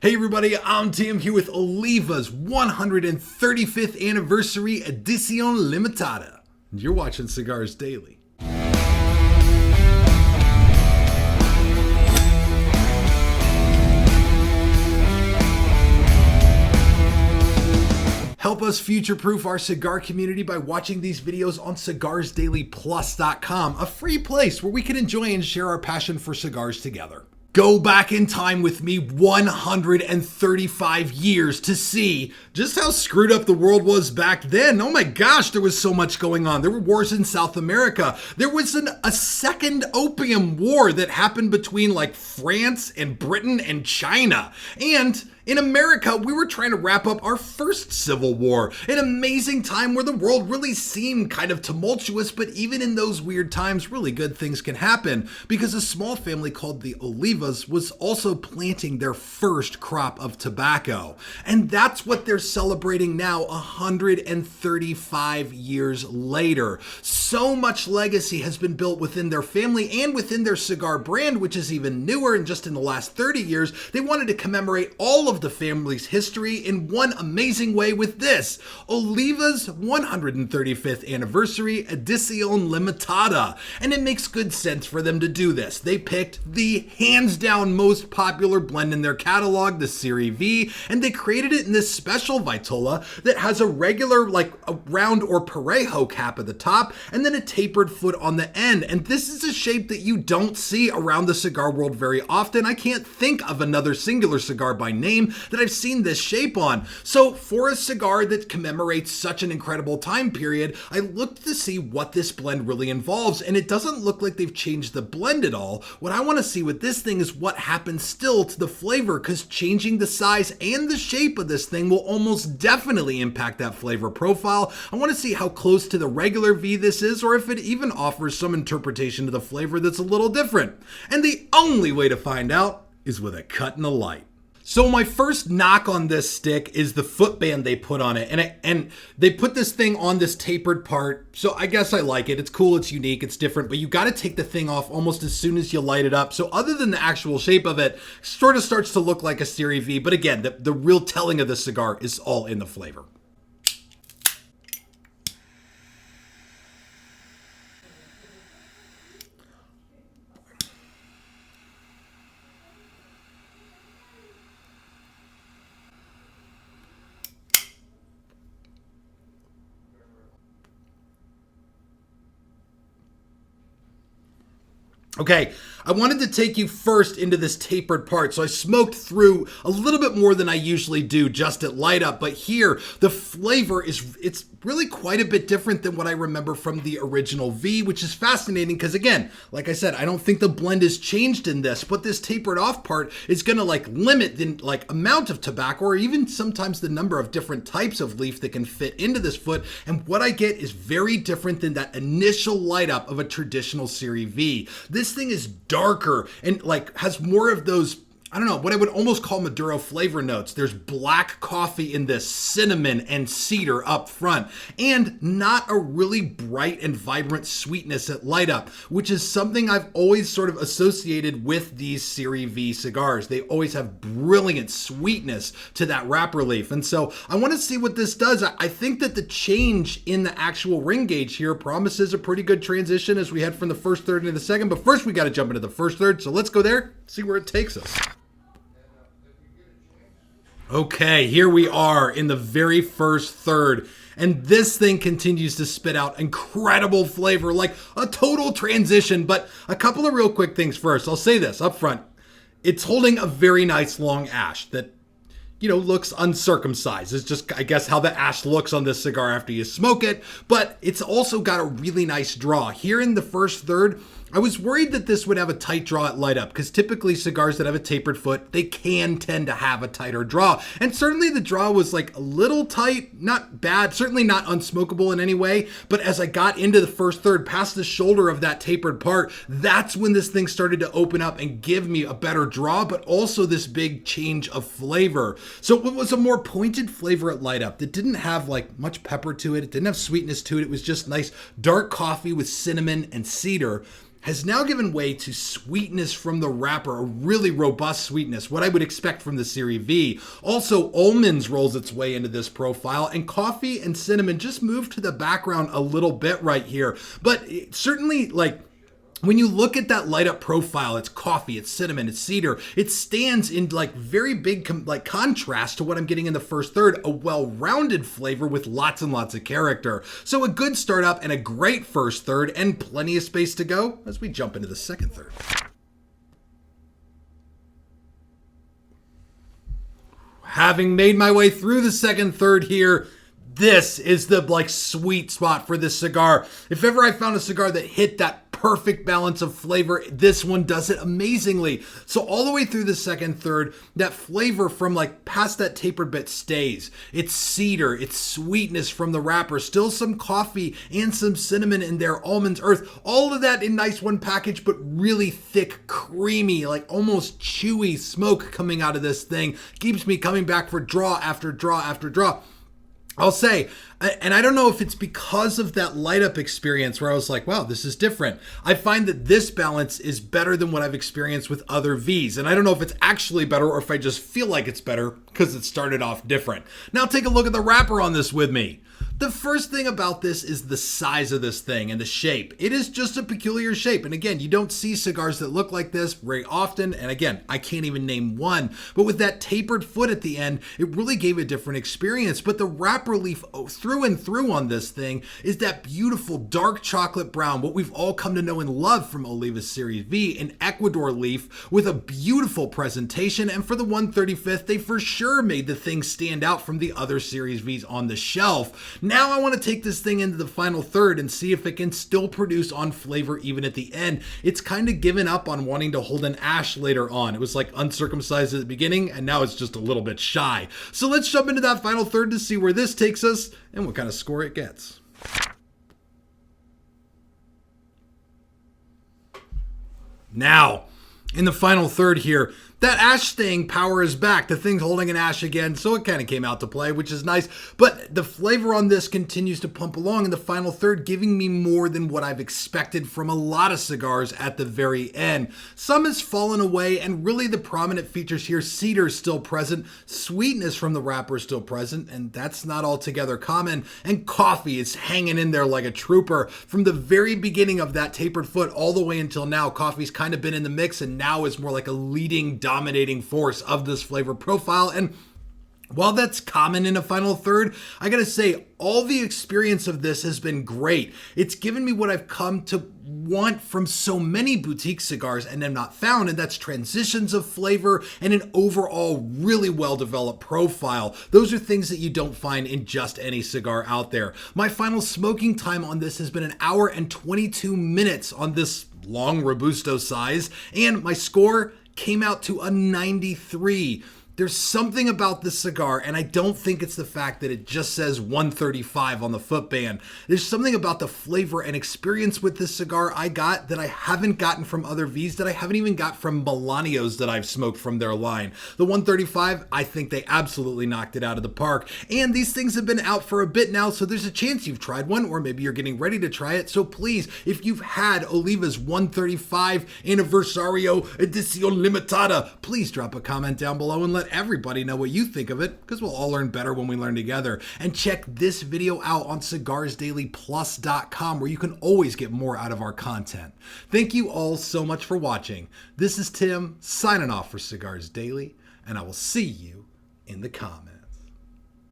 Hey everybody, I'm Tim here with Oliva's 135th Anniversary Edicion Limitada. And you're watching Cigars Daily. Help us future-proof our cigar community by watching these videos on cigarsdailyplus.com, a free place where we can enjoy and share our passion for cigars together. Go back in time with me 135 years to see just how screwed up the world was back then. Oh my gosh, there was so much going on. There were wars in South America. There was a second opium war that happened between like France and Britain and China. And in America, we were trying to wrap up our first civil war, an amazing time where the world really seemed kind of tumultuous, but even in those weird times, really good things can happen because a small family called the Olivas was also planting their first crop of tobacco. And that's what they're celebrating now, 135 years later. So much legacy has been built within their family and within their cigar brand, which is even newer, and just in the last 30 years, they wanted to commemorate all of the family's history in one amazing way with this, Oliva's 135th Anniversary Edicion Limitada. And it makes good sense for them to do this. They picked the hands down most popular blend in their catalog, the Serie V, and they created it in this special vitola that has a regular, like a round or parejo cap at the top, and then a tapered foot on the end. And this is a shape that you don't see around the cigar world very often. I can't think of another singular cigar by name that I've seen this shape on. So for a cigar that commemorates such an incredible time period, I looked to see what this blend really involves, and it doesn't look like they've changed the blend at all. What I want to see with this thing is what happens still to the flavor, because changing the size and the shape of this thing will almost definitely impact that flavor profile. I want to see how close to the regular V this is, or if it even offers some interpretation of the flavor that's a little different. And the only way to find out is with a cut and a light. So my first knock on this stick is the footband they put on it. And they put this thing on this tapered part. So I guess I like it. It's cool, it's unique, it's different, but you got to take the thing off almost as soon as you light it up. So other than the actual shape of it, sort of starts to look like a Serie V. But again, the real telling of the cigar is all in the flavor. Okay, I wanted to take you first into this tapered part. So I smoked through a little bit more than I usually do just at light up, but here the flavor it's really quite a bit different than what I remember from the original V, which is fascinating because again, like I said, I don't think the blend is changed in this, but this tapered off part is gonna like limit the like amount of tobacco or even sometimes the number of different types of leaf that can fit into this foot. And what I get is very different than that initial light up of a traditional Serie V. This thing is darker and like has more of those, I don't know, what I would almost call Maduro flavor notes. There's black coffee in this, cinnamon and cedar up front, and not a really bright and vibrant sweetness at light up, which is something I've always sort of associated with these Serie V cigars. They always have brilliant sweetness to that wrapper leaf. And so I want to see what this does. I think that the change in the actual ring gauge here promises a pretty good transition as we head from the first third into the second. But first we got to jump into the first third. So let's go there, see where it takes us. Okay, here we are in the very first third, and this thing continues to spit out incredible flavor, like a total transition. But a couple of real quick things first. I'll say this up front. It's holding a very nice long ash that, you know, looks uncircumcised. It's just, I guess, how the ash looks on this cigar after you smoke it. But it's also got a really nice draw. Here in the first third, I was worried that this would have a tight draw at light up because typically cigars that have a tapered foot, they can tend to have a tighter draw. And certainly the draw was like a little tight, not bad, certainly not unsmokable in any way. But as I got into the first third, past the shoulder of that tapered part, that's when this thing started to open up and give me a better draw, but also this big change of flavor. So it was a more pointed flavor at light up that didn't have like much pepper to it. It didn't have sweetness to it. It was just nice dark coffee with cinnamon and cedar. has now given way to sweetness from the wrapper, a really robust sweetness, what I would expect from the Serie V. Also, almonds rolls its way into this profile, and coffee and cinnamon just move to the background a little bit right here. But certainly, like, when you look at that light up profile, it's coffee, it's cinnamon, it's cedar. It stands in like very big contrast to what I'm getting in the first third, a well-rounded flavor with lots and lots of character. So a good start up and a great first third and plenty of space to go as we jump into the second third. Having made my way through the second third here, this is the like sweet spot for this cigar. If ever I found a cigar that hit that perfect balance of flavor, this one does it amazingly. So all the way through the second third, that flavor from like past that tapered bit stays. It's cedar, it's sweetness from the wrapper, still some coffee and some cinnamon in there, almonds, earth, all of that in nice one package, but really thick, creamy, like almost chewy smoke coming out of this thing. Keeps me coming back for draw after draw after draw. I'll say, and I don't know if it's because of that light up experience where I was like, wow, this is different. I find that this balance is better than what I've experienced with other Vs. And I don't know if it's actually better or if I just feel like it's better because it started off different. Now take a look at the wrapper on this with me. The first thing about this is the size of this thing and the shape. It is just a peculiar shape. And again, you don't see cigars that look like this very often. And again, I can't even name one. But with that tapered foot at the end, it really gave a different experience. But the wrapper leaf through and through on this thing is that beautiful dark chocolate brown, what we've all come to know and love from Oliva Serie V, an Ecuador leaf with a beautiful presentation. And for the 135th, they for sure made the thing stand out from the other Series Vs on the shelf. Now I want to take this thing into the final third and see if it can still produce on flavor even at the end. It's kind of given up on wanting to hold an ash later on. It was like uncircumcised at the beginning, and now it's just a little bit shy. So let's jump into that final third to see where this takes us and what kind of score it gets. Now, in the final third here, that ash staying power is back. The thing's holding an ash again, so it kind of came out to play, which is nice. But the flavor on this continues to pump along in the final third, giving me more than what I've expected from a lot of cigars at the very end. Some has fallen away, and really the prominent features here, cedar is still present, sweetness from the wrapper is still present, and that's not altogether common, and coffee is hanging in there like a trooper. From the very beginning of that tapered foot all the way until now, coffee's kind of been in the mix, and now is more like a leading dominating force of this flavor profile. And while that's common in a final third, I gotta say, all the experience of this has been great. It's given me what I've come to want from so many boutique cigars and have not found, and that's transitions of flavor and an overall really well-developed profile. Those are things that you don't find in just any cigar out there. My final smoking time on this has been 1 hour and 22 minutes on this long Robusto size, and my score came out to a 93. There's something about this cigar, and I don't think it's the fact that it just says 135 on the footband. There's something about the flavor and experience with this cigar I got that I haven't gotten from other Vs, that I haven't even got from Milanios that I've smoked from their line. The 135, I think they absolutely knocked it out of the park. And these things have been out for a bit now, so there's a chance you've tried one, or maybe you're getting ready to try it. So please, if you've had Oliva's 135 Anniversary Edicion Limitada, please drop a comment down below and let everybody know what you think of it, because we'll all learn better when we learn together. And check this video out on cigarsdailyplus.com, where you can always get more out of our content. Thank you all so much for watching. This is Tim signing off for Cigars Daily, and I will see you in the comments.